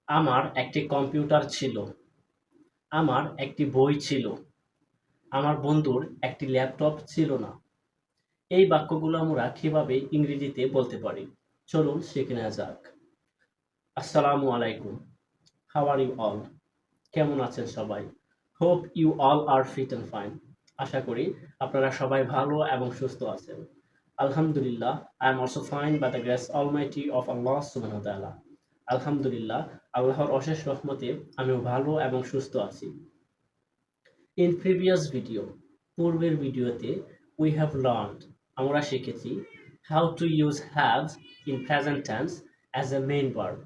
আমার একটি কম্পিউটার ছিল। আমার একটি বই ছিল। আমার বন্ধুর একটি ল্যাপটপ ছিল না। এই বাক্যগুলো আমরা কিভাবে ইংরেজিতে বলতে পারি? চলুন শিখে নেওয়া যাক। আসসালামু আলাইকুম। How are you all? কেমন আছেন সবাই? Hope you all are fit and fine. আশা করি আপনারা সবাই ভালো এবং সুস্থ আছেন। আলহামদুলিল্লাহ, I am also fine by the grace almighty of Allah সুবহানাহু ওয়া তাআলা। আলহামদুলিল্লাহ, আল্লাহর অশেষ রহমতে আমিও ভালো এবং সুস্থ আছি। In previous video, পূর্বের ভিডিওতে we have learned, আমরা শিখেছি how to use have in present tense as a main verb.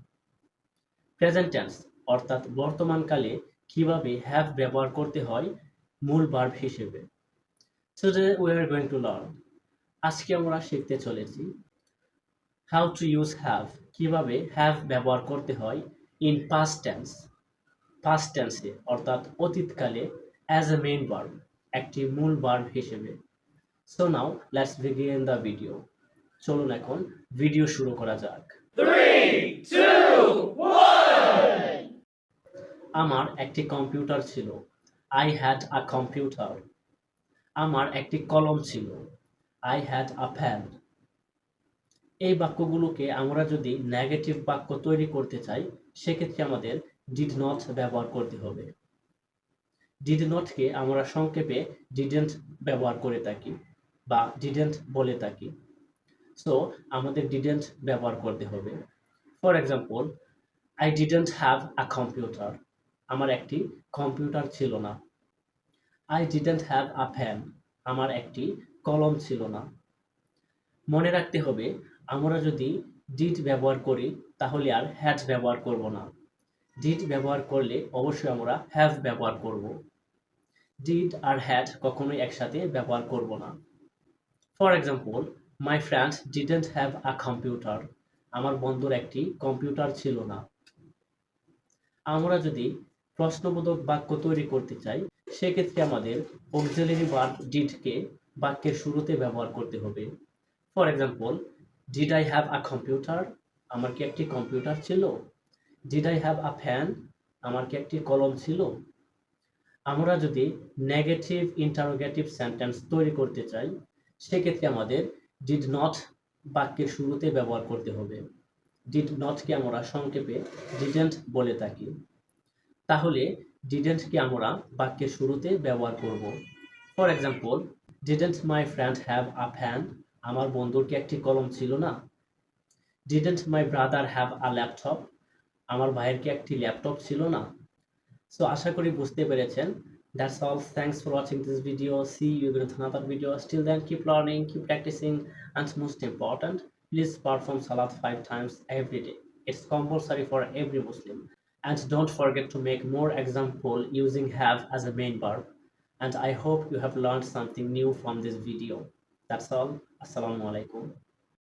Present tense অর্থাৎ বর্তমানকালে কিভাবে have ব্যবহার করতে হয় মূল ভার্ব হিসেবে। Today we are going to learn, আজকে আমরা শিখতে চলেছি how to use have, কিভাবে have ব্যবহার করতে হয় in past tense, past tense এ অর্থাৎ অতীতকালে as a main verb, একটি মূল ভার্ব হিসেবে। So now let's begin the video. চলুন এখন ভিডিও শুরু করা যাক। 3, 2, 1. আমার একটি কম্পিউটার ছিল। I had a computer. আমার একটি কলম ছিল। I had a pen. এই বাক্যগুলোকে আমরা যদি নেগেটিভ বাক্য তৈরি করতে চাই, সেক্ষেত্রে আমাদের did not ব্যবহার করতে হবে। did not কে আমরা সংক্ষেপে didn't ব্যবহার করে থাকি বা didn't বলে থাকি। সো আমাদের didn't ব্যবহার করতে হবে। For example, I didn't have a computer. আমার একটি কম্পিউটার ছিল না। I didn't have a pen. আমার একটি কলম ছিল না। মনে রাখতে হবে, আমরা যদি did ব্যবহার করি তাহলে আর had ব্যবহার করব না। did ব্যবহার করলে অবশ্যই আমরা have ব্যবহার করব। did আর had কখনোই একসাথে ব্যবহার করব না। For example, my friend didn't have a computer. আমার বন্ধুর একটি কম্পিউটার ছিল না। আমরা যদি প্রশ্নবোধক বাক্য তৈরি করতে চাই, সেক্ষেত্রে আমাদের অক্সিলারি ভার্ব ডিডকে বাক্যের শুরুতে ব্যবহার করতে হবে। For example, did I have a computer? আমার কি একটি কম্পিউটার ছিল? Did I have a fan? আমার কি একটি কলম ছিল? আমরা যদি নেগেটিভ ইন্টারোগেটিভ সেন্টেন্স তৈরি করতে চাই, সেক্ষেত্রে আমাদের ডিড নট বাক্যের শুরুতে ব্যবহার করতে হবে। ডিড নটকে আমরা সংক্ষেপে ডিডেন্ট বলে থাকি। তাহলে ডিডেন্টকে আমরা বাক্যের শুরুতে ব্যবহার করব। For example, didn't my friend have a fan? আমার বন্ধুর কি একটি কলম ছিল না? Didn't my brother have a laptop? আমার ভাইয়ের কি একটি ল্যাপটপ ছিল না? সো আশা করি বুঝতে পেরেছেন। That's all. Thanks for watching this video. See you in another video. Till then, keep learning, keep practicing, and most important, please perform Salat 5 times every day. It's compulsory for every Muslim. And don't forget to make more example using have as a main verb. And I hope you have learned something new from this video. That's all. Assalamu alaikum.